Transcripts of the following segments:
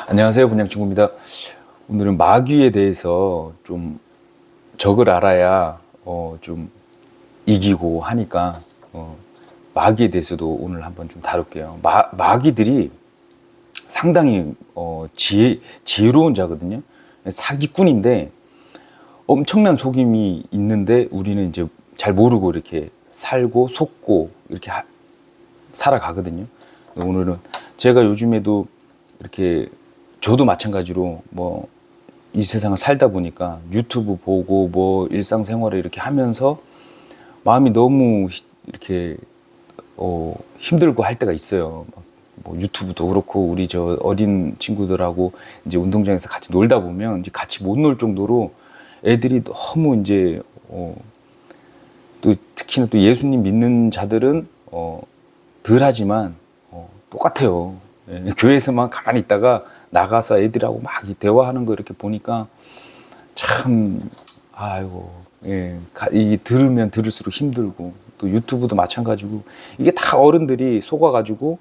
안녕하세요, 분양친구입니다. 오늘은 마귀에 대해서 좀 적을 알아야 좀 이기고 하니까 마귀에 대해서도 오늘 한번 좀 다룰게요. 마귀들이 상당히 지혜로운 자거든요. 사기꾼인데 엄청난 속임이 있는데 우리는 이제 잘 모르고 이렇게 살고 속고 이렇게 살아가거든요. 오늘은 제가 요즘에도 이렇게 저도 마찬가지로 뭐 이 세상을 살다 보니까 유튜브 보고 뭐 일상생활을 이렇게 하면서 마음이 너무 이렇게 힘들고 할 때가 있어요. 뭐 유튜브도 그렇고 우리 저 어린 친구들하고 이제 운동장에서 같이 놀다 보면 이제 같이 못 놀 정도로 애들이 너무 이제 또 특히나 또 예수님 믿는 자들은 덜 하지만 똑같아요. 예, 교회에서만 가만히 있다가 나가서 애들하고 막 대화하는 거 이렇게 보니까 참 아이고 이 들으면 들을수록 힘들고 또 유튜브도 마찬가지고 이게 다 어른들이 속아가지고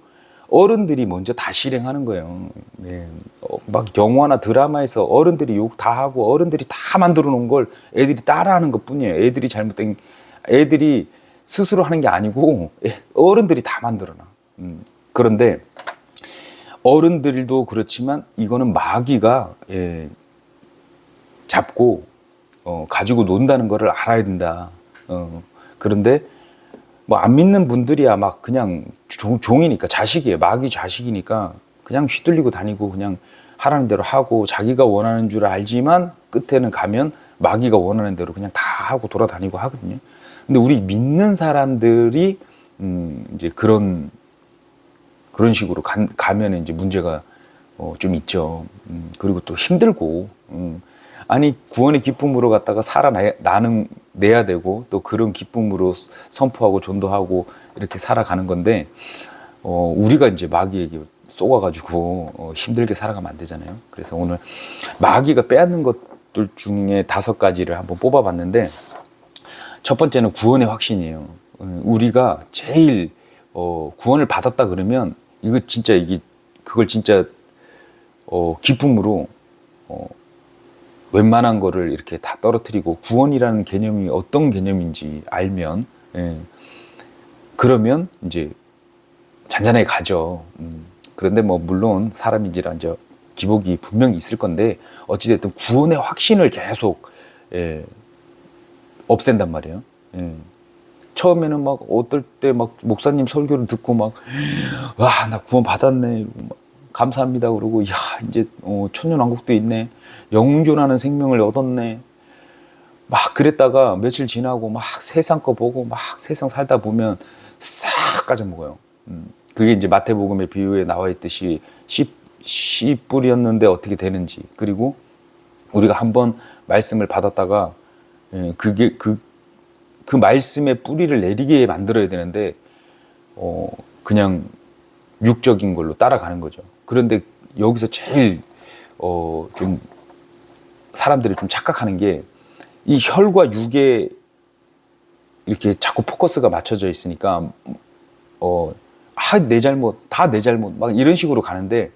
어른들이 먼저 다 실행하는 거예요. 예, 막 영화나 드라마에서 어른들이 욕 다 하고 어른들이 다 만들어 놓은 걸 애들이 따라하는 것 뿐이에요. 애들이 스스로 하는 게 아니고 어른들이 다 만들어 놔. 그런데 어른들도 그렇지만 이거는 마귀가 잡고 가지고 논다는 거를 알아야 된다. 그런데 뭐 안 믿는 분들이야 막 그냥 종이니까 자식이에요. 마귀 자식이니까 그냥 휘둘리고 다니고 그냥 하라는 대로 하고 자기가 원하는 줄 알지만 끝에는 가면 마귀가 원하는 대로 그냥 다 하고 돌아다니고 하거든요. 근데 우리 믿는 사람들이 이제 그런 식으로 가면 이제 문제가 좀 있죠. 그리고 또 힘들고, 아니, 구원의 기쁨으로 갖다가 내야 되고, 또 그런 기쁨으로 선포하고 전도하고 이렇게 살아가는 건데, 우리가 이제 마귀에게 쏘아가지고 힘들게 살아가면 안 되잖아요. 그래서 오늘 마귀가 빼앗는 것들 중에 5가지를 한번 뽑아봤는데, 첫 번째는 구원의 확신이에요. 우리가 제일 구원을 받았다 그러면 그걸 진짜 기쁨으로 웬만한 거를 이렇게 다 떨어뜨리고 구원이라는 개념이 어떤 개념인지 알면 그러면 이제 잔잔하게 가죠. 그런데 뭐 물론 사람인지라 이제 기복이 분명히 있을 건데 어찌됐든 구원의 확신을 계속 없앤단 말이에요. 처음에는 막 어떨 때 막 목사님 설교를 듣고 막 와 나 구원 받았네 막 감사합니다 그러고 야 이제 천년왕국도 있네 영존하는 생명을 얻었네 막 그랬다가 며칠 지나고 막 세상 거 보고 막 세상 살다 보면 싹 까져먹어요. 그게 이제 마태복음의 비유에 나와 있듯이 씨 뿌렸는데 어떻게 되는지, 그리고 우리가 한번 말씀을 받았다가 그게 그 말씀의 뿌리를 내리게 만들어야 되는데 그냥 육적인 걸로 따라가는 거죠. 그런데 여기서 제일 좀 사람들이 좀 착각하는 게 이 혈과 육에 이렇게 자꾸 포커스가 맞춰져 있으니까 내 잘못, 다 내 잘못 막 이런 식으로 가는데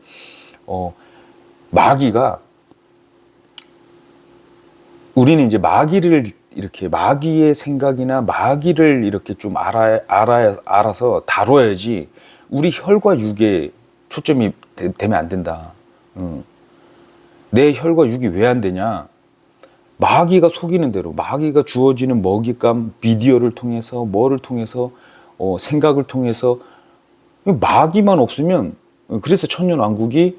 마귀가 우리는 이제 마귀의 생각이나 마귀를 이렇게 좀 알아서 다뤄야지 우리 혈과 육에 초점이 되면 안 된다. 내 혈과 육이 왜 안 되냐? 마귀가 속이는 대로, 마귀가 주어지는 먹잇감, 미디어를 통해서, 뭐를 통해서, 생각을 통해서, 마귀만 없으면, 그래서 천년왕국이,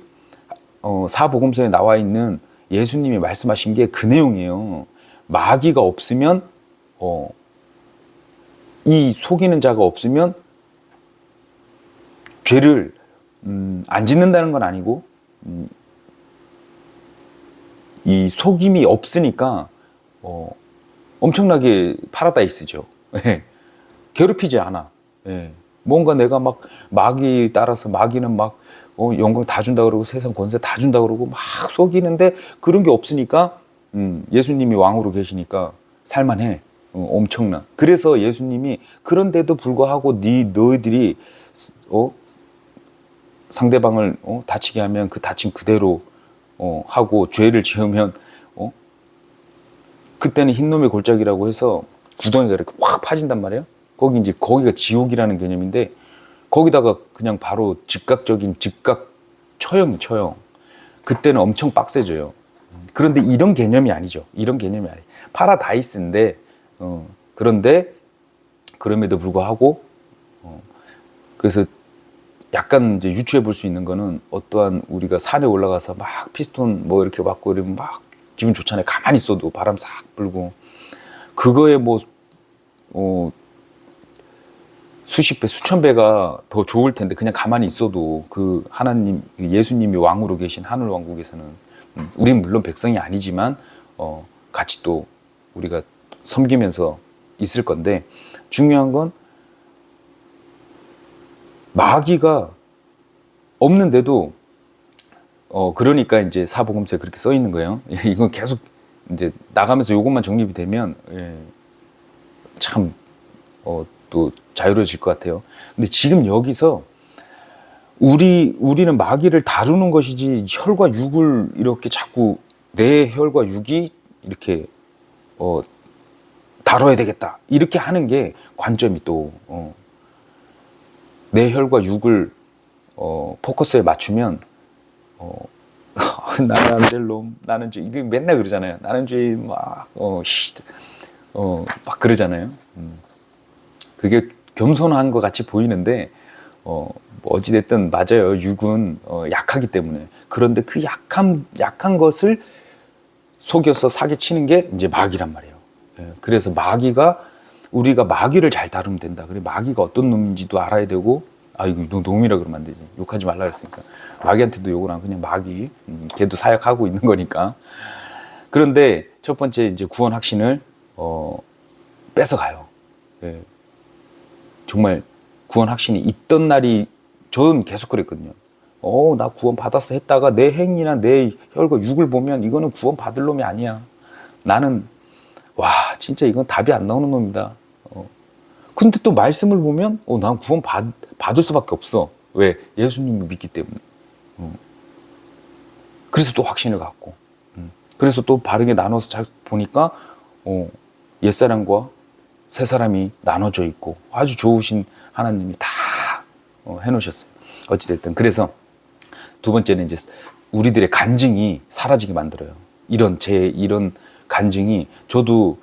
사복음서에 나와 있는 예수님이 말씀하신 게 그 내용이에요. 마귀가 없으면, 이 속이는 자가 없으면, 죄를, 안 짓는다는 건 아니고, 이 속임이 없으니까 엄청나게 파라다이스죠. 괴롭히지 않아. 뭔가 내가 막 마귀 따라서 마귀는 막 영광 다 준다 그러고 세상 권세 다 준다 그러고 막 속이는데 그런 게 없으니까 예수님이 왕으로 계시니까 살만해. 엄청나. 그래서 예수님이 그런데도 불구하고 너희들이 상대방을 다치게 하면 그 다친 그대로 하고, 죄를 지으면 그때는 흰놈의 골짜기라고 해서 구덩이가 이렇게 확 파진단 말이에요. 거기가 지옥이라는 개념인데, 거기다가 그냥 바로 즉각 처형. 그때는 엄청 빡세져요. 그런데 이런 개념이 아니죠. 이런 개념이 아니에요. 파라다이스인데, 그런데 그럼에도 불구하고, 그래서 약간 이제 유추해 볼 수 있는 거는, 어떠한 우리가 산에 올라가서 막 피스톤 뭐 이렇게 맞고 이러면 막 기분 좋잖아요. 가만히 있어도 바람 싹 불고. 그거에 뭐 수십 배, 수천 배가 더 좋을 텐데, 그냥 가만히 있어도 그 하나님, 예수님이 왕으로 계신 하늘 왕국에서는, 우린 물론 백성이 아니지만 같이 또 우리가 섬기면서 있을 건데, 중요한 건 마귀가 없는데도 그러니까 이제 사복음서에 그렇게 써 있는 거예요. 이건 계속 이제 나가면서 요것만 정립이 되면 참 또 자유로워질 것 같아요. 근데 지금 여기서 우리는 마귀를 다루는 것이지, 혈과 육을 이렇게 자꾸 내 혈과 육이 이렇게 다뤄야 되겠다 이렇게 하는 게 관점이 또 내 혈과 육을 포커스에 맞추면 나는 안 될 놈, 나는 죄, 이게 맨날 그러잖아요. 나는 죄, 막 그러잖아요. 그게 겸손한 것 같이 보이는데, 뭐 어찌됐든 맞아요. 육은 약하기 때문에. 그런데 그 약한 것을 속여서 사기치는 게 이제 마귀란 말이에요. 그래서 우리가 마귀를 잘 다루면 된다. 그래, 마귀가 어떤 놈인지도 알아야 되고, 이거 놈이라 그러면 안 되지. 욕하지 말라 했으니까. 마귀한테도 욕을 하면 그냥 마귀. 걔도 사역하고 있는 거니까. 그런데 첫 번째 이제 구원 확신을 뺏어가요. 예. 정말 구원 확신이 있던 날이, 저는 계속 그랬거든요. 나 구원 받았어 했다가 내 행위나 내 혈과 육을 보면 이거는 구원 받을 놈이 아니야. 나는 진짜 이건 답이 안 나오는 놈이다. 근데 또 말씀을 보면 난 구원 받을 수밖에 없어. 왜? 예수님을 믿기 때문에. 그래서 또 확신을 갖고, 그래서 또 바르게 나눠서 잘 보니까 옛사람과 새사람이 나눠져 있고, 아주 좋으신 하나님이 다 해놓으셨어요. 어찌됐든. 그래서 두 번째는 이제 우리들의 간증이 사라지게 만들어요. 이런 간증이, 저도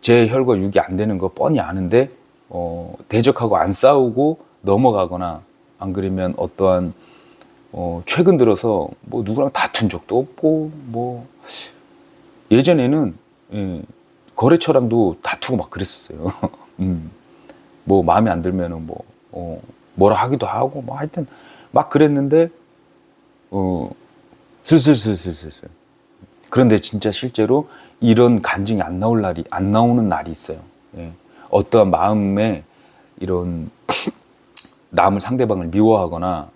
제 혈과 육이 안 되는 거 뻔히 아는데 대적하고 안 싸우고 넘어가거나, 안 그러면 어떠한 최근 들어서 뭐 누구랑 다툰 적도 없고, 뭐 예전에는 거래처랑도 다투고 막 그랬었어요. 뭐 마음에 안 들면은 뭐라 하기도 하고, 뭐 하여튼 막 그랬는데 슬슬. 그런데 진짜 실제로 이런 간증이 안 나오는 날이 있어요. 어떠한 마음에 이런 상대방을 미워하거나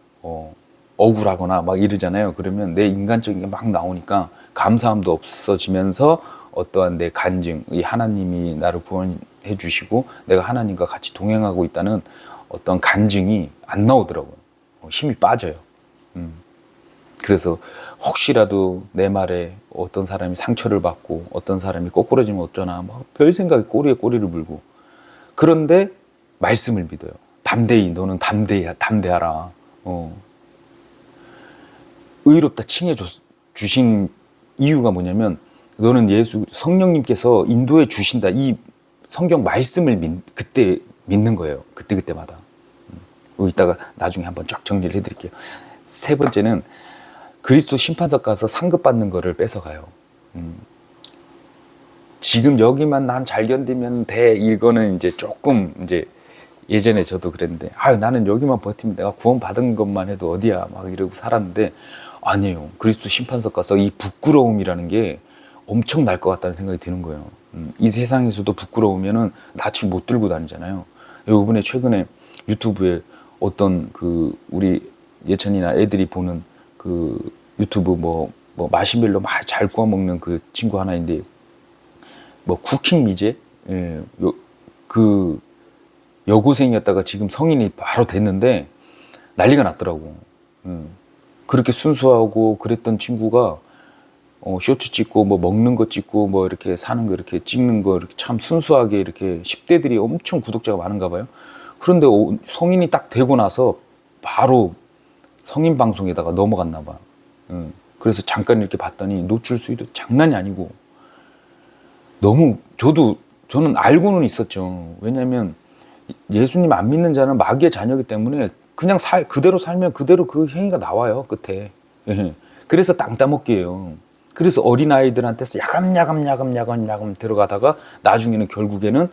억울하거나 막 이러잖아요. 그러면 내 인간적인 게 막 나오니까 감사함도 없어지면서, 어떠한 내 간증, 이 하나님이 나를 구원해 주시고 내가 하나님과 같이 동행하고 있다는 어떤 간증이 안 나오더라고요. 힘이 빠져요. 그래서 혹시라도 내 말에 어떤 사람이 상처를 받고, 어떤 사람이 꼬꾸라지면 어쩌나, 막 별 생각에 꼬리에 꼬리를 물고. 그런데 말씀을 믿어요. 담대히, 너는 담대하라. 의롭다 칭해 주신 이유가 뭐냐면, 너는 성령님께서 인도해 주신다. 이 성경 말씀을 그때 믿는 거예요. 그때마다. 이따가 나중에 한번 쫙 정리를 해드릴게요. 세 번째는 그리스도 심판석 가서 상급받는 거를 뺏어가요. 지금 여기만 난 잘 견디면 돼. 이거는 이제 조금, 이제 예전에 저도 그랬는데, 나는 여기만 버티면 내가 구원 받은 것만 해도 어디야, 막 이러고 살았는데, 아니에요. 그리스도 심판석 가서 이 부끄러움이라는 게 엄청 날 것 같다는 생각이 드는 거예요. 이 세상에서도 부끄러우면은 낯을 못 들고 다니잖아요. 이번에 최근에 유튜브에 어떤 우리 예찬이나 애들이 보는 유튜브 마시멜로 막 잘 구워 먹는 그 친구 하나 있는데, 쿠킹 미제, 여고생이었다가 지금 성인이 바로 됐는데 난리가 났더라고. 그렇게 순수하고 그랬던 친구가 쇼츠 찍고 뭐 먹는 거 찍고 뭐 이렇게 사는 거 이렇게 찍는 거 이렇게 참 순수하게 이렇게 10대들이 엄청 구독자가 많은가 봐요. 그런데 성인이 딱 되고 나서 바로 성인 방송에다가 넘어갔나 봐. 그래서 잠깐 이렇게 봤더니 노출 수위도 장난이 아니고 너무 저는 알고는 있었죠. 왜냐하면 예수님 안 믿는 자는 마귀의 자녀이기 때문에 그냥 그대로 살면 그대로 그 행위가 나와요 끝에. 그래서 땅 따먹기예요. 그래서 어린아이들한테서 야금 들어가다가 나중에는 결국에는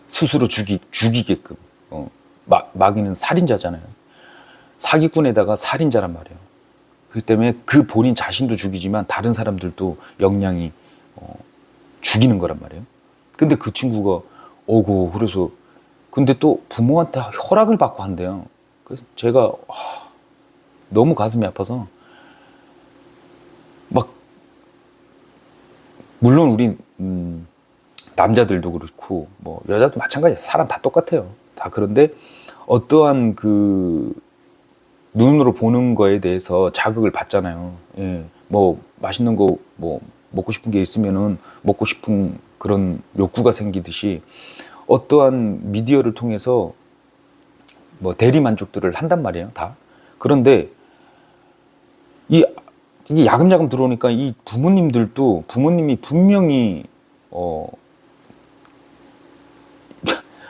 스스로 죽이게끔. 마귀는 살인자잖아요. 사기꾼에다가 살인자란 말이에요. 그렇기 때문에 그 본인 자신도 죽이지만 다른 사람들도 역량이 죽이는 거란 말이에요. 근데 그 친구가 오고 그래서 근데 또 부모한테 허락을 받고 한대요. 그래서 제가 너무 가슴이 아파서 막 물론 우리 남자들도 그렇고 뭐 여자도 마찬가지예요. 사람 다 똑같아요. 다 그런데 어떠한 그 눈으로 보는 거에 대해서 자극을 받잖아요. 예. 뭐 맛있는 거 뭐 먹고 싶은 게 있으면은 먹고 싶은 그런 욕구가 생기듯이 어떠한 미디어를 통해서 뭐 대리 만족들을 한단 말이에요. 다. 그런데 이게 야금야금 들어오니까 이 부모님이 분명히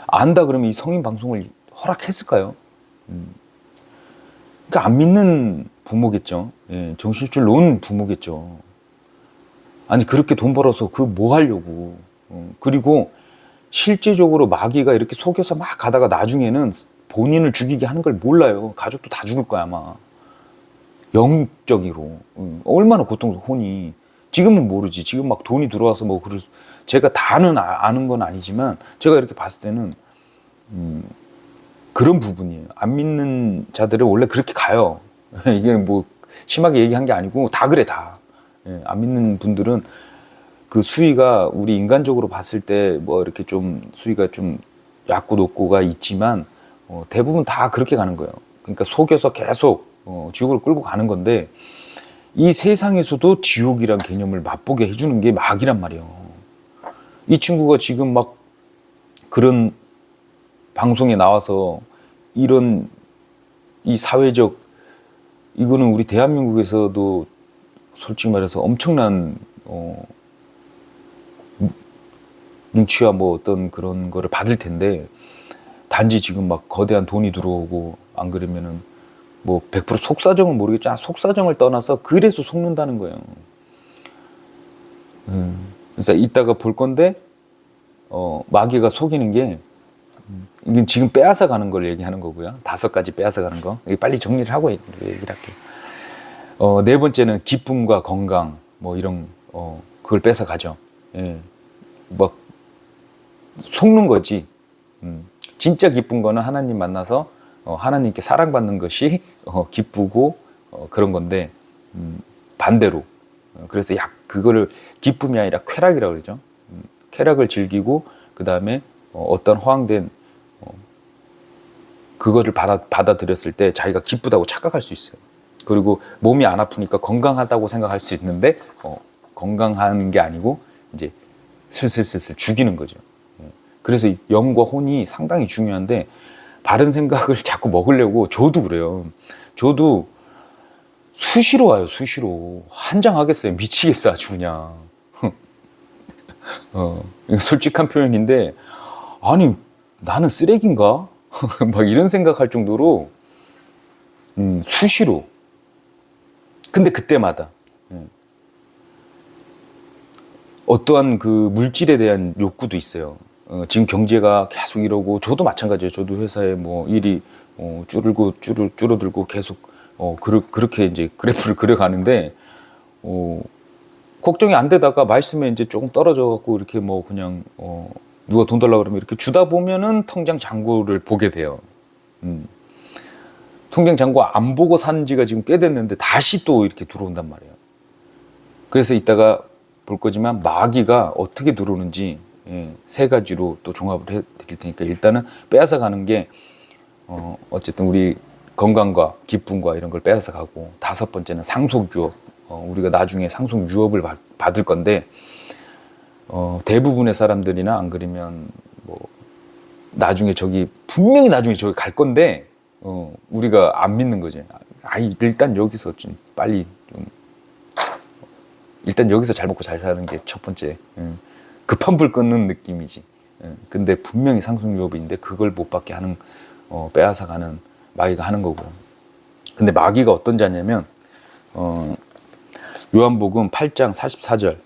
안다 그러면 이 성인 방송을 허락했을까요? 그러니까 안 믿는 부모겠죠. 예, 정신줄 놓은 부모겠죠. 아니 그렇게 돈 벌어서 그 뭐 하려고. 그리고 실제적으로 마귀가 이렇게 속여서 막 가다가 나중에는 본인을 죽이게 하는 걸 몰라요. 가족도 다 죽을 거야 아마. 영적으로. 얼마나 고통스러우니. 지금은 모르지. 지금 막 돈이 들어와서 뭐 제가 다는 아는 건 아니지만 제가 이렇게 봤을 때는 그런 부분이에요. 안 믿는 자들은 원래 그렇게 가요. 이게 뭐 심하게 얘기한 게 아니고 다 그래 다. 예, 안 믿는 분들은 그 수위가 우리 인간적으로 봤을 때 뭐 이렇게 좀 수위가 좀 얕고 높고가 있지만 대부분 다 그렇게 가는 거예요. 그러니까 속여서 계속 지옥을 끌고 가는 건데 이 세상에서도 지옥이란 개념을 맛보게 해주는 게 마귀란 말이에요. 이 친구가 지금 막 그런 방송에 나와서 이런 이 사회적 이거는 우리 대한민국에서도 솔직히 말해서 엄청난 눈치와 뭐 어떤 그런 거를 받을 텐데 단지 지금 막 거대한 돈이 들어오고 안 그러면은 뭐 100% 속사정은 모르겠지만 속사정을 떠나서 그래서 속는다는 거예요. 그래서 이따가 볼 건데 마귀가 속이는 게 이건 지금 빼앗아 가는 걸 얘기하는 거고요. 5가지 빼앗아 가는 거. 빨리 정리를 하고 얘기를 할게요. 네 번째는 기쁨과 건강 뭐 이런 그걸 뺏어 가죠. 예. 막 속는 거지. 진짜 기쁜 거는 하나님 만나서 하나님께 사랑받는 것이 기쁘고 그런 건데 반대로 그래서 그거를 기쁨이 아니라 쾌락이라고 그러죠. 쾌락을 즐기고 그 다음에 어떤 허황된 그거를 받아들였을 때 자기가 기쁘다고 착각할 수 있어요. 그리고 몸이 안 아프니까 건강하다고 생각할 수 있는데 건강한 게 아니고 이제 슬슬 죽이는 거죠. 그래서 영과 혼이 상당히 중요한데 바른 생각을 자꾸 먹으려고 저도 그래요. 저도 수시로 와요. 수시로 환장하겠어요. 미치겠어 아주 그냥. 솔직한 표현인데 아니 나는 쓰레기인가? 막 이런 생각할 정도로 수시로. 근데 그때마다 어떠한 그 물질에 대한 욕구도 있어요. 지금 경제가 계속 이러고 저도 마찬가지예요. 저도 회사에 뭐 일이 줄어들고 계속 그렇게 이제 그래프를 그려가는데 걱정이 안 되다가 말씀에 이제 조금 떨어져 갖고 이렇게 뭐 그냥 누가 돈 달라고 그러면 이렇게 주다 보면은 통장 잔고를 보게 돼요. 통장 잔고 안 보고 산 지가 지금 꽤 됐는데 다시 또 이렇게 들어온단 말이에요. 그래서 이따가 볼 거지만 마귀가 어떻게 들어오는지 3가지로 또 종합을 해 드릴 테니까 일단은 빼앗아 가는 게 어쨌든 우리 건강과 기쁨과 이런 걸 빼앗아 가고, 다섯 번째는 상속 유업. 우리가 나중에 상속 유업을 받을 건데, 대부분의 사람들이나 안 그러면 뭐 나중에 분명히 나중에 저기 갈 건데, 우리가 안 믿는 거지. 일단 여기서 좀 빨리 일단 여기서 잘 먹고 잘 사는 게 첫 번째. 급한 불 끄는 느낌이지. 근데 분명히 상속 유업인데 그걸 못 받게 하는, 빼앗아 가는 마귀가 하는 거고. 근데 마귀가 어떤 자냐면, 요한복음 8장 44절.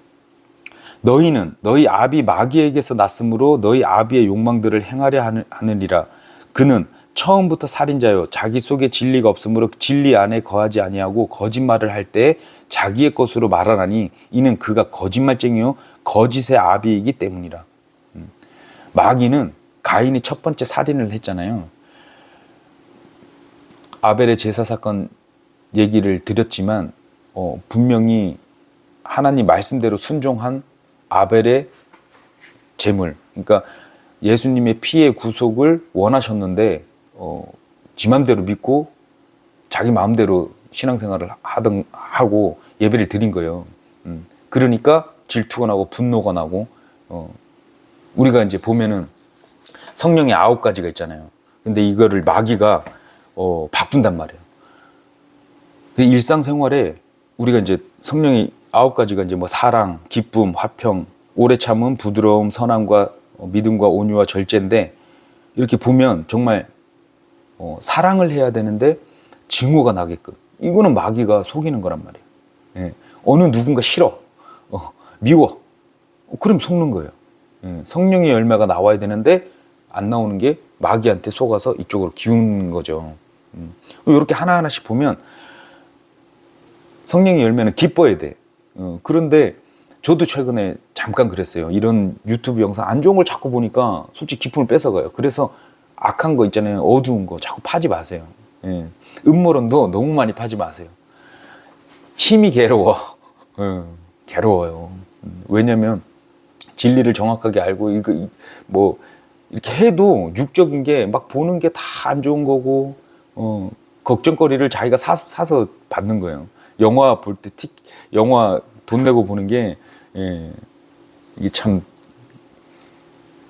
너희는 너희 아비 마귀에게서 났으므로 너희 아비의 욕망들을 행하려 하느니라. 그는 처음부터 살인자요, 자기 속에 진리가 없으므로 진리 안에 거하지 아니하고 거짓말을 할 때 자기의 것으로 말하나니 이는 그가 거짓말쟁이요 거짓의 아비이기 때문이라. 마귀는 가인이 첫 번째 살인을 했잖아요. 아벨의 제사 사건 얘기를 드렸지만, 분명히 하나님 말씀대로 순종한 아벨의 제물, 그러니까 예수님의 피의 구속을 원하셨는데, 지 맘대로 믿고 자기 마음대로 신앙생활을 하고 예배를 드린 거예요. 그러니까 질투가 나고 분노가 나고, 우리가 이제 보면은 성령의 9가지가 있잖아요. 근데 이거를 마귀가 바꾼단 말이에요. 일상생활에 우리가 이제 성령의 9가지가 이제 뭐 사랑, 기쁨, 화평, 오래 참음, 부드러움, 선함과 믿음과 온유와 절제인데, 이렇게 보면 정말 사랑을 해야 되는데 증오가 나게끔, 이거는 마귀가 속이는 거란 말이에요. 예. 어느 누군가 싫어, 미워, 그럼 속는 거예요. 예. 성령의 열매가 나와야 되는데 안 나오는 게 마귀한테 속아서 이쪽으로 기우는 거죠. 이렇게 하나하나씩 보면 성령의 열매는 기뻐야 돼. 그런데 저도 최근에 잠깐 그랬어요. 이런 유튜브 영상 안 좋은 걸 자꾸 보니까 솔직히 기쁨을 뺏어가요. 그래서 악한 거 있잖아요. 어두운 거 자꾸 파지 마세요. 예. 음모론도 너무 많이 파지 마세요. 힘이 괴로워. 괴로워요. 왜냐면 진리를 정확하게 알고 이거 뭐 이렇게 해도 육적인 게 막 보는 게 다 안 좋은 거고, 걱정거리를 자기가 사서 받는 거예요. 영화 볼 때 영화 돈 내고 보는 게, 이게 참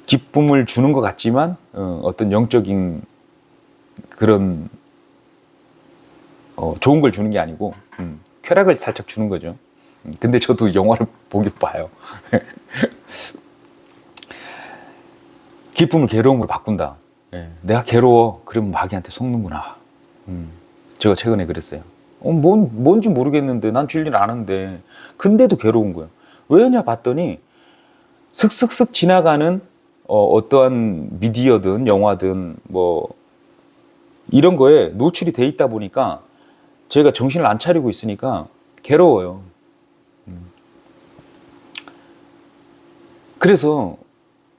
기쁨을 주는 것 같지만, 어떤 영적인 그런 좋은 걸 주는 게 아니고, 쾌락을 살짝 주는 거죠. 근데 저도 영화를 보긴 봐요. 기쁨을 괴로움으로 바꾼다. 내가 괴로워. 그러면 마귀한테 속는구나. 제가 최근에 그랬어요. 뭔지 모르겠는데, 난 진리를 아는데, 근데도 괴로운 거예요. 왜냐 봤더니, 슥슥슥 지나가는 어떠한 미디어든 영화든 뭐 이런 거에 노출이 돼 있다 보니까 제가 정신을 안 차리고 있으니까 괴로워요. 그래서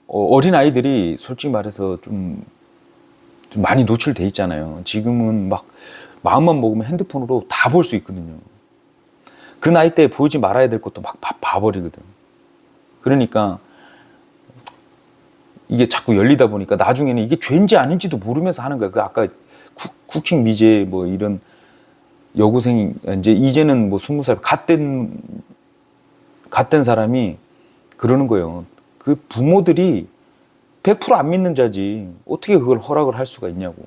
어린 아이들이 솔직히 말해서 좀 많이 노출돼 있잖아요. 지금은 막 마음만 먹으면 핸드폰으로 다 볼 수 있거든요. 그 나이 때에 보이지 말아야 될 것도 막 봐버리거든. 그러니까 이게 자꾸 열리다 보니까 나중에는 이게 죄인지 아닌지도 모르면서 하는 거야. 그 아까 쿠킹 미제 뭐 이런 여고생이 이제는 뭐 20살 갓된 사람이 그러는 거예요. 그 부모들이 100% 안 믿는 자지 어떻게 그걸 허락을 할 수가 있냐고.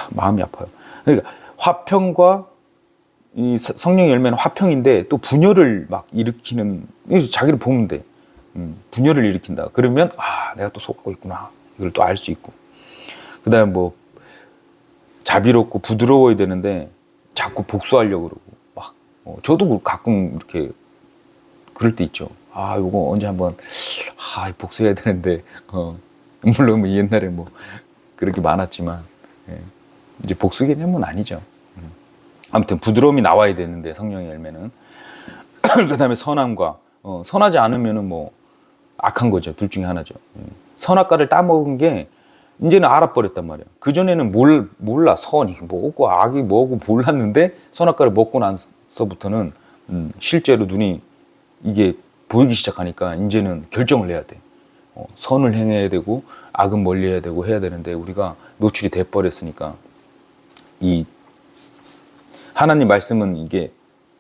마음이 아파요. 그러니까 화평과 이 성령의 열매는 화평인데 또 분열을 막 일으키는, 자기를 보면 돼. 분열을 일으킨다. 그러면 내가 또 속고 있구나. 이걸 또 알 수 있고. 그 다음에 뭐 자비롭고 부드러워야 되는데 자꾸 복수하려고 그러고 막 저도 가끔 이렇게 그럴 때 있죠. 이거 언제 한번 복수해야 되는데 물론 뭐 옛날에 뭐 그렇게 많았지만, 이제 복수 개념은 아니죠. 아무튼 부드러움이 나와야 되는데 성령의 열매는 그 다음에 선함과, 선하지 않으면은 뭐 악한 거죠. 둘 중에 하나죠. 선악과를 따먹은 게 이제는 알아버렸단 말이에요. 그전에는 몰라. 선이 뭐고 악이 뭐고 몰랐는데 선악과를 먹고 나서부터는 실제로 눈이 이게 보이기 시작하니까 이제는 결정을 해야 돼. 선을 행해야 되고 악은 멀리해야 되고 해야 되는데 우리가 노출이 돼 버렸으니까 이 하나님 말씀은 이게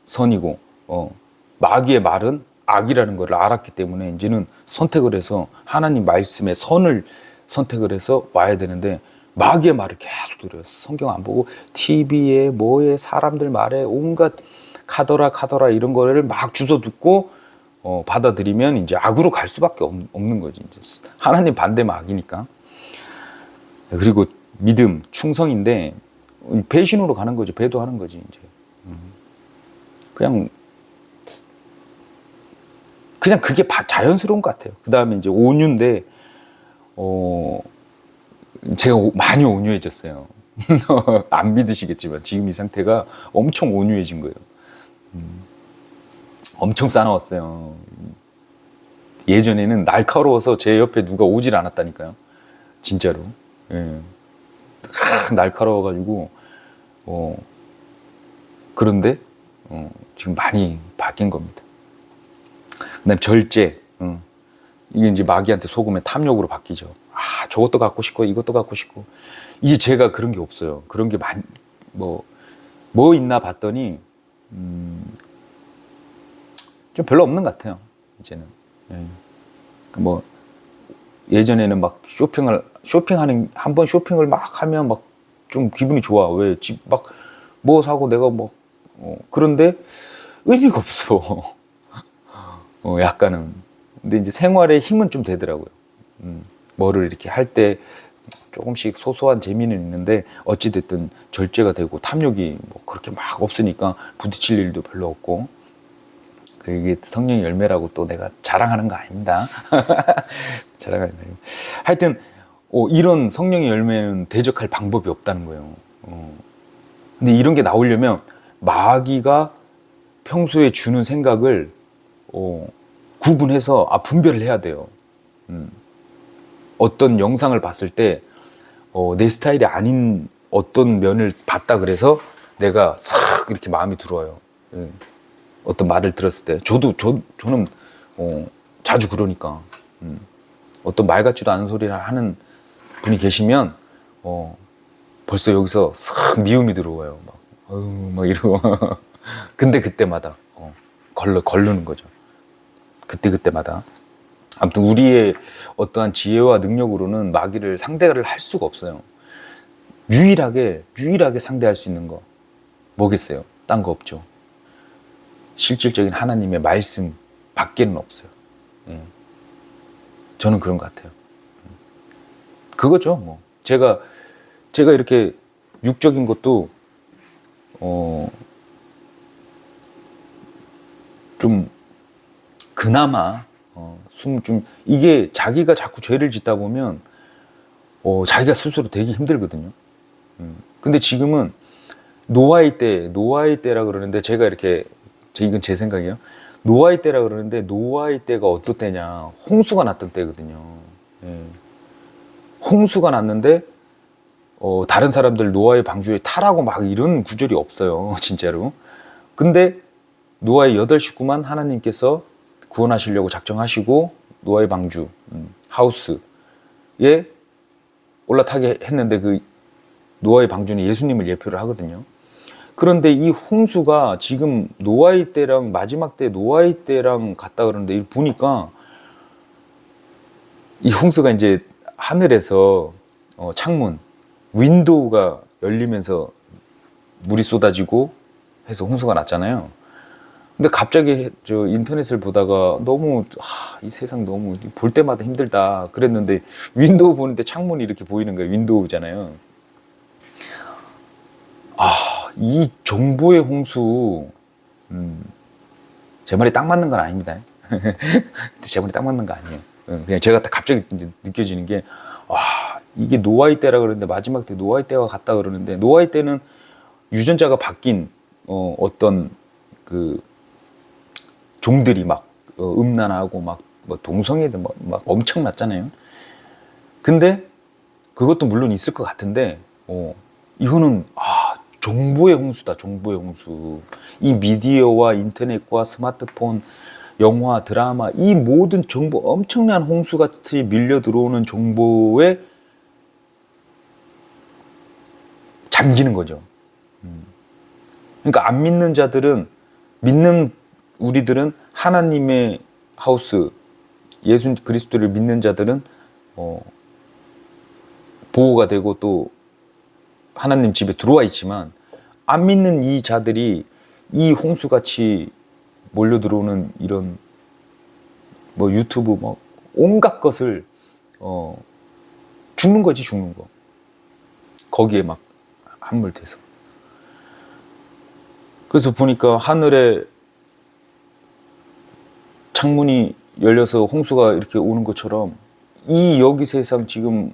선이고 마귀의 말은 악이라는 걸 알았기 때문에 이제는 선택을 해서 하나님 말씀의 선을 선택을 해서 와야 되는데 마귀의 말을 계속 들어요. 성경 안 보고 TV에 뭐에 사람들 말에 온갖 카더라 이런 거를 막 주워 듣고 받아들이면 이제 악으로 갈 수밖에 없는 거지. 이제 하나님 반대면 악이니까. 그리고 믿음, 충성인데 배신으로 가는 거지. 배도하는 거지. 이제 그냥 그게 자연스러운 것 같아요. 그 다음에 이제 온유인데 제가 많이 온유해졌어요. 안 믿으시겠지만 지금 이 상태가 엄청 온유해진 거예요. 엄청 싸나웠어요. 예전에는 날카로워서 제 옆에 누가 오질 않았다니까요. 진짜로. 예. 날카로워가지고 그런데 지금 많이 바뀐 겁니다. 그다음에 절제. 이게 이제 마귀한테 속으면 탐욕으로 바뀌죠. 아, 저것도 갖고 싶고 이것도 갖고 싶고. 이제 제가 그런 게 없어요. 그런 게 뭐 있나 봤더니 좀 별로 없는 것 같아요. 이제는. 예. 뭐 예전에는 막 쇼핑하는 한 번 쇼핑을 막 하면 막 좀 기분이 좋아. 왜 집 막 뭐 사고 내가 뭐 그런데 의미가 없어. 약간은. 근데 이제 생활에 힘은 좀 되더라고요. 뭐를 이렇게 할 때 조금씩 소소한 재미는 있는데 어찌됐든 절제가 되고 탐욕이 뭐 그렇게 막 없으니까 부딪힐 일도 별로 없고. 이게 성령의 열매라고 또 내가 자랑하는 거 아닙니다. 자랑하는 거 아니고. 하여튼 이런 성령의 열매는 대적할 방법이 없다는 거예요. 근데 이런 게 나오려면 마귀가 평소에 주는 생각을 구분해서 분별을 해야 돼요. 어떤 영상을 봤을 때 내 스타일이 아닌 어떤 면을 봤다 그래서 내가 싹 이렇게 마음이 들어와요. 어떤 말을 들었을 때 저는 자주 그러니까 어떤 말 같지도 않은 소리를 하는 분이 계시면 벌써 여기서 싹 미움이 들어와요. 막 이러고 근데 그때마다 걸르는 거죠. 그때마다. 아무튼 우리의 어떠한 지혜와 능력으로는 마귀를 상대를 할 수가 없어요. 유일하게 상대할 수 있는 거 뭐겠어요? 딴 거 없죠. 실질적인 하나님의 말씀 밖에는 없어요. 예. 저는 그런 것 같아요. 그거죠. 뭐 제가 이렇게 육적인 것도 좀 그나마 이게 자기가 자꾸 죄를 짓다 보면 자기가 스스로 되게 힘들거든요. 근데 지금은 노아의 때라 그러는데 제가 이렇게 이건 제 생각이에요. 노아의 때라 그러는데 노아의 때가 어떤 때냐? 홍수가 났던 때거든요. 예. 홍수가 났는데 다른 사람들 노아의 방주에 타라고 막 이런 구절이 없어요. 진짜로. 근데 노아의 8 식구만 하나님께서 구원하시려고 작정하시고 노아의 방주 하우스에 올라타게 했는데 그 노아의 방주는 예수님을 예표를 하거든요. 그런데 이 홍수가 지금 노아의 때랑 마지막 때 노아의 때랑 같다 그러는데 보니까 이 홍수가 이제 하늘에서 창문 윈도우가 열리면서 물이 쏟아지고 해서 홍수가 났잖아요. 근데 갑자기 저 인터넷을 보다가 너무 이 세상 너무 볼 때마다 힘들다 그랬는데 윈도우 보는데 창문이 이렇게 보이는 거예요. 윈도우잖아요. 이 정보의 홍수 제 말이 딱 맞는 건 아닙니다. 제 말이 딱 맞는 거 아니에요. 그냥 제가 갑자기 이제 느껴지는 게 이게 노아의 때라 그러는데 마지막 때 노아의 때와 같다 그러는데 노아의 때는 유전자가 바뀐 어떤 그 종들이 막 음란하고 막 뭐 동성애도 막 엄청났잖아요. 근데 그것도 물론 있을 것 같은데 이거는 정보의 홍수다. 정보의 홍수. 이 미디어와 인터넷과 스마트폰 영화, 드라마, 이 모든 정보, 엄청난 홍수같이 밀려 들어오는 정보에 잠기는 거죠. 그러니까 안 믿는 자들은, 믿는 우리들은 하나님의 하우스, 예수 그리스도를 믿는 자들은 보호가 되고 또 하나님 집에 들어와 있지만, 안 믿는 이 자들이 이 홍수같이 몰려 들어오는 이런 뭐 유튜브 뭐 온갖 것을 죽는 거지, 죽는 거. 거기에 막 함몰돼서. 그래서 보니까 하늘에 창문이 열려서 홍수가 이렇게 오는 것처럼 이 여기 세상 지금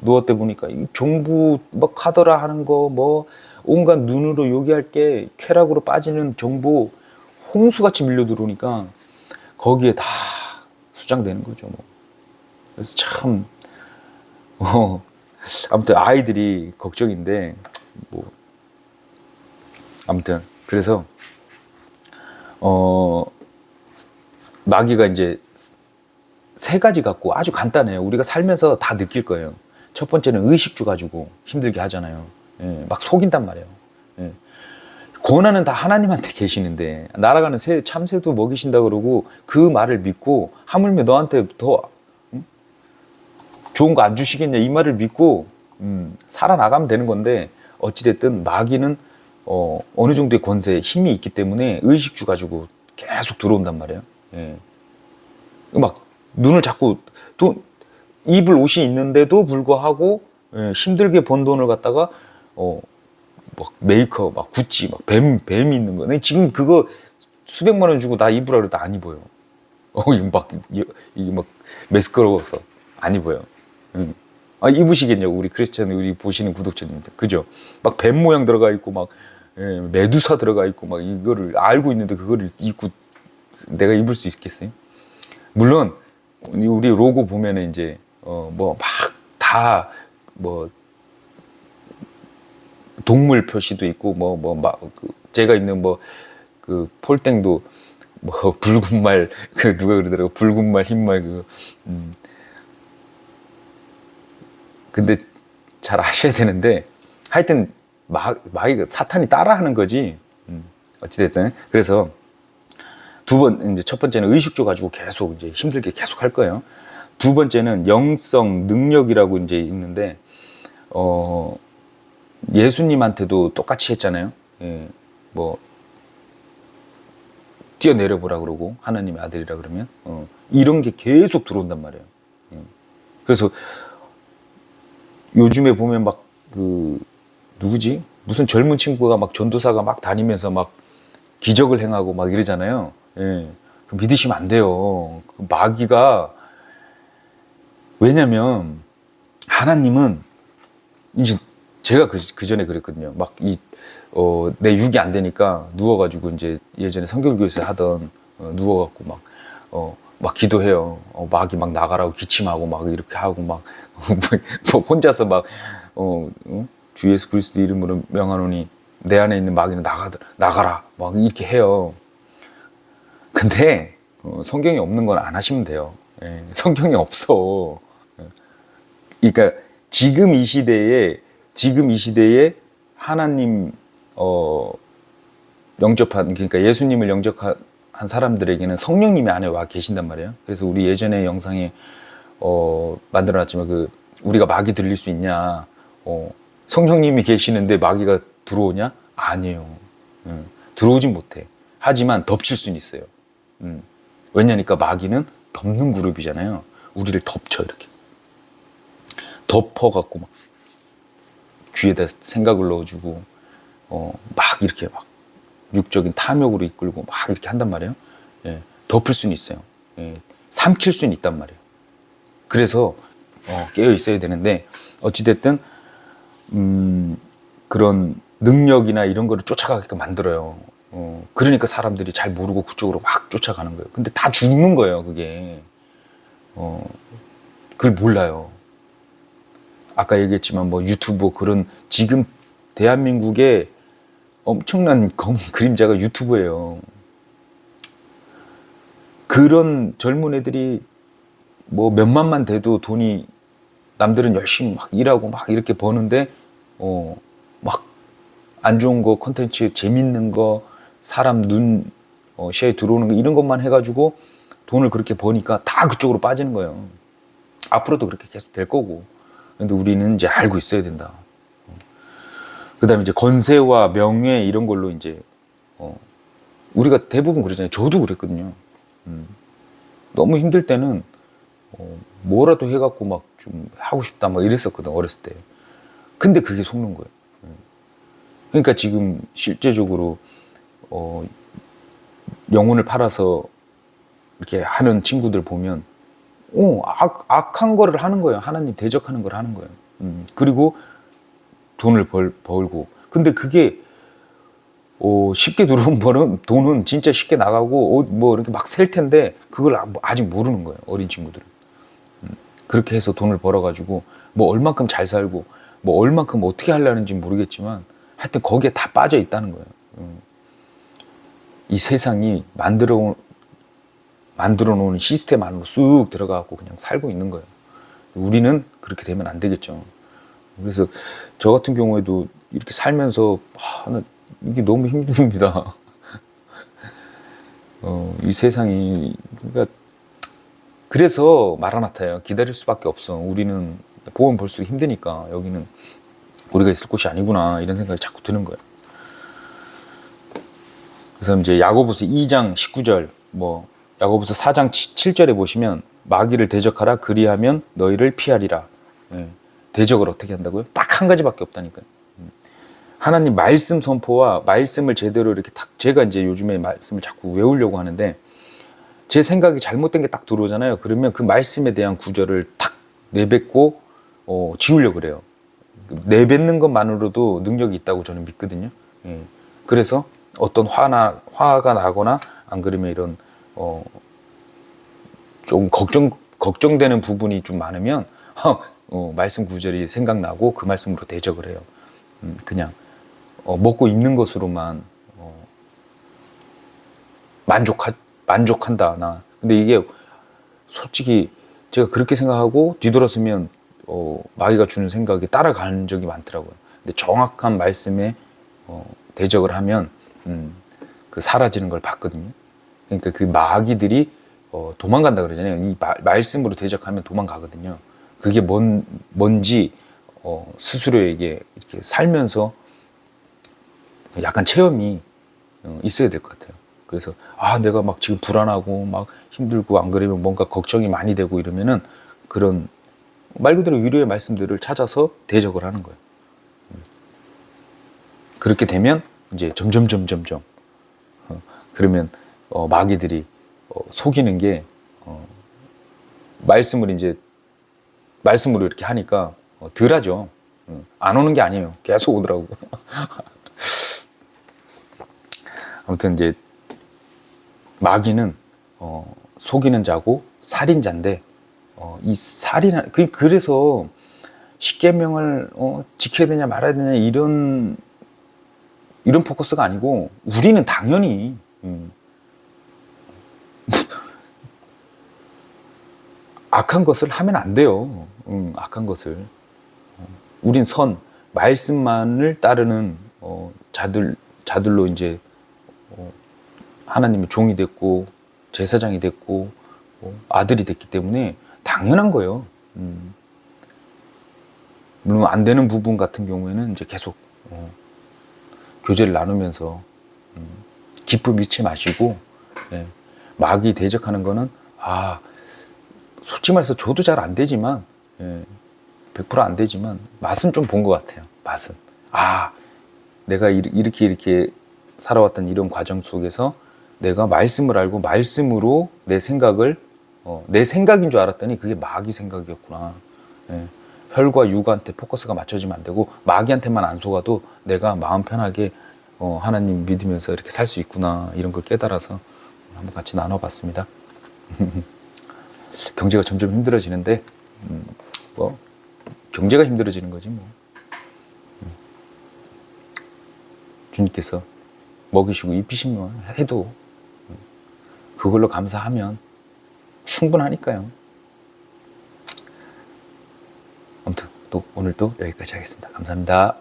누웠대 보니까 이 정부 막 카더라 하는 거 뭐 온갖 눈으로 요기할 게 쾌락으로 빠지는 정보 홍수같이 밀려 들어오니까 거기에 다 수장되는 거죠. 뭐. 그래서 참 아무튼 아이들이 걱정인데 뭐 아무튼 그래서 마귀가 이제 세 가지 갖고 아주 간단해요. 우리가 살면서 다 느낄 거예요. 첫 번째는 의식주 가지고 힘들게 하잖아요. 예, 막 속인단 말이에요. 예. 권한은 다 하나님한테 계시는데 날아가는 새, 참새도 먹이신다 그러고 그 말을 믿고 하물며 너한테 더 좋은 거 안 주시겠냐 이 말을 믿고 살아나가면 되는 건데 어찌됐든 마귀는 어느 정도의 권세, 힘이 있기 때문에 의식주 가지고 계속 들어온단 말이에요. 예. 막 눈을 자꾸 또 입을 옷이 있는데도 불구하고 예, 힘들게 번 돈을 갖다가 막 메이커, 막 구찌, 막 뱀 있는 거. 지금 그거 수백만 원 주고 나 입으라 그래도 안 입어요. 이게 막 매스꺼워서 안 입어요. 아, 입으시겠냐고, 우리 크리스찬, 우리 보시는 구독자님들. 그죠? 막 뱀 모양 들어가 있고, 막, 예, 메두사 들어가 있고, 막 이거를 알고 있는데 그거를 입고 내가 입을 수 있겠어요? 물론, 우리 로고 보면은 이제, 뭐, 막 다, 뭐, 동물 표시도 있고, 제가 있는 뭐, 그 폴땡도, 뭐, 붉은 말, 누가 그러더라고, 붉은 말, 흰 말, 근데 잘 아셔야 되는데, 하여튼, 마귀가 사탄이 따라하는 거지. 어찌됐든. 그래서, 이제 첫 번째는 의식주 가지고 계속 이제 힘들게 계속 할 거예요. 두 번째는 영성, 능력이라고 이제 있는데, 예수님한테도 똑같이 했잖아요. 예, 뭐, 뛰어내려보라 그러고, 하나님의 아들이라 그러면, 이런 게 계속 들어온단 말이에요. 예. 그래서, 요즘에 보면 막, 누구지? 무슨 젊은 친구가 막 전도사가 막 다니면서 막 기적을 행하고 막 이러잖아요. 예. 믿으시면 안 돼요. 마귀가, 왜냐면, 하나님은, 이제 제가 그 전에 그랬거든요. 막 내 육이 안 되니까 누워가지고 이제 예전에 성결교에서 하던, 누워갖고 막 기도해요. 마귀 막 나가라고 기침하고 막 이렇게 하고 막, 뭐 혼자서 막, 주 예수 그리스도 이름으로 명하노니 내 안에 있는 마귀는 나가라. 막 이렇게 해요. 근데, 성경이 없는 건 안 하시면 돼요. 예, 성경이 없어. 그러니까 지금 이 시대에 하나님 영접한, 그러니까 예수님을 영접한 사람들에게는 성령님이 안에 와 계신단 말이에요. 그래서 우리 예전에 영상에 만들어놨지만 우리가 마귀 들릴 수 있냐? 성령님이 계시는데 마귀가 들어오냐? 아니에요. 들어오진 못해. 하지만 덮칠 수는 있어요. 왜냐니까 마귀는 덮는 그룹이잖아요. 우리를 덮쳐 이렇게. 덮어갖고 막 귀에다 생각을 넣어주고 막 이렇게 막 육적인 탐욕으로 이끌고 막 이렇게 한단 말이에요. 예, 덮을 수는 있어요. 예, 삼킬 수는 있단 말이에요. 그래서 깨어 있어야 되는데 어찌됐든 그런 능력이나 이런 거를 쫓아가게끔 만들어요. 그러니까 사람들이 잘 모르고 그쪽으로 막 쫓아가는 거예요. 근데 다 죽는 거예요, 그게. 그걸 몰라요. 아까 얘기했지만 뭐 유튜브 그런 지금 대한민국의 엄청난 그림자가 유튜브예요. 그런 젊은 애들이 뭐 몇만만 돼도 돈이, 남들은 열심히 막 일하고 막 이렇게 버는데 막 안 좋은 거 콘텐츠, 재밌는 거, 사람 눈 시야에 들어오는 거, 이런 것만 해가지고 돈을 그렇게 버니까 다 그쪽으로 빠지는 거예요. 앞으로도 그렇게 계속 될 거고. 근데 우리는 이제 알고 있어야 된다. 그다음에 이제 건세와 명예 이런 걸로 이제 우리가 대부분 그러잖아요. 저도 그랬거든요. 너무 힘들 때는 뭐라도 해갖고 막 좀 하고 싶다 막 이랬었거든, 어렸을 때. 근데 그게 속는 거예요. 그러니까 지금 실제적으로 영혼을 팔아서 이렇게 하는 친구들 보면 악한 거를 하는 거예요. 하나님 대적하는 걸 하는 거예요. 그리고 돈을 벌고. 근데 그게 쉽게 들어온 돈은 진짜 쉽게 나가고 뭐 이렇게 막 셀 텐데 그걸 아직 모르는 거예요. 어린 친구들은. 그렇게 해서 돈을 벌어가지고 뭐 얼만큼 잘 살고 뭐 얼만큼 어떻게 하려는지 모르겠지만 하여튼 거기에 다 빠져 있다는 거예요. 이 세상이 만들어 놓은 시스템 안으로 쑥 들어가고 그냥 살고 있는 거예요. 우리는 그렇게 되면 안 되겠죠. 그래서 저 같은 경우에도 이렇게 살면서 이게 너무 힘듭니다. 이 세상이, 그러니까 그래서 마라나타예요. 기다릴 수밖에 없어. 우리는 보험 볼수록 힘드니까 여기는 우리가 있을 곳이 아니구나, 이런 생각이 자꾸 드는 거예요. 그래서 이제 야고보서 2장 19절, 뭐 야고보서 4장 7절에 보시면 마귀를 대적하라, 그리하면 너희를 피하리라. 대적을 어떻게 한다고요? 딱 한 가지밖에 없다니까요. 하나님 말씀 선포와 말씀을 제대로 이렇게 딱, 제가 이제 요즘에 말씀을 자꾸 외우려고 하는데 제 생각이 잘못된 게 딱 들어오잖아요. 그러면 그 말씀에 대한 구절을 탁 내뱉고 지우려고 그래요. 내뱉는 것만으로도 능력이 있다고 저는 믿거든요. 그래서 어떤 화가 나거나 안 그러면 이런 좀 걱정되는 부분이 좀 많으면 말씀 구절이 생각나고 그 말씀으로 대적을 해요. 그냥 먹고 입는 것으로만 만족한다 나. 근데 이게 솔직히 제가 그렇게 생각하고 뒤돌아서면 마귀가 주는 생각에 따라가는 적이 많더라고요. 근데 정확한 말씀에 대적을 하면 그 사라지는 걸 봤거든요. 그러니까 그 마귀들이 도망간다 그러잖아요. 이 말씀으로 대적하면 도망가거든요. 그게 뭔지 스스로에게 이렇게 살면서 약간 체험이 있어야 될 것 같아요. 그래서 내가 막 지금 불안하고 막 힘들고 안 그러면 뭔가 걱정이 많이 되고 이러면은 그런 말 그대로 위로의 말씀들을 찾아서 대적을 하는 거예요. 그렇게 되면 이제 점점 그러면 마귀들이 속이는 게 말씀으로 이렇게 하니까 덜하죠. 안 오는 게 아니에요. 계속 오더라고. 아무튼 이제 마귀는 속이는 자고 살인자인데 이 그래서 십계명을 지켜야 되냐 말아야 되냐 이런 포커스가 아니고 우리는 당연히 악한 것을 하면 안 돼요. 악한 것을. 우린 말씀만을 따르는 자들로 이제 하나님의 종이 됐고 제사장이 됐고 아들이 됐기 때문에 당연한 거예요. 물론 안 되는 부분 같은 경우에는 이제 계속 교제를 나누면서 기쁨 잃지 마시고, 마귀 대적하는 거는 솔직히 말해서 저도 잘 안 되지만 100%안 되지만 맛은 좀 본 것 같아요. 맛은 내가 이렇게 살아왔던 이런 과정 속에서 내가 말씀을 알고 말씀으로 내 생각을 내 생각인 줄 알았더니 그게 마귀 생각이었구나. 혈과 육한테 포커스가 맞춰지면 안 되고 마귀한테만 안 속아도 내가 마음 편하게 하나님 믿으면서 이렇게 살 수 있구나, 이런 걸 깨달아서 한번 같이 나눠봤습니다. 경제가 점점 힘들어지는데 뭐 경제가 힘들어지는 거지 뭐. 주님께서 먹이시고 입히시면 해도 그걸로 감사하면 충분하니까요. 아무튼 또 오늘도 여기까지 하겠습니다. 감사합니다.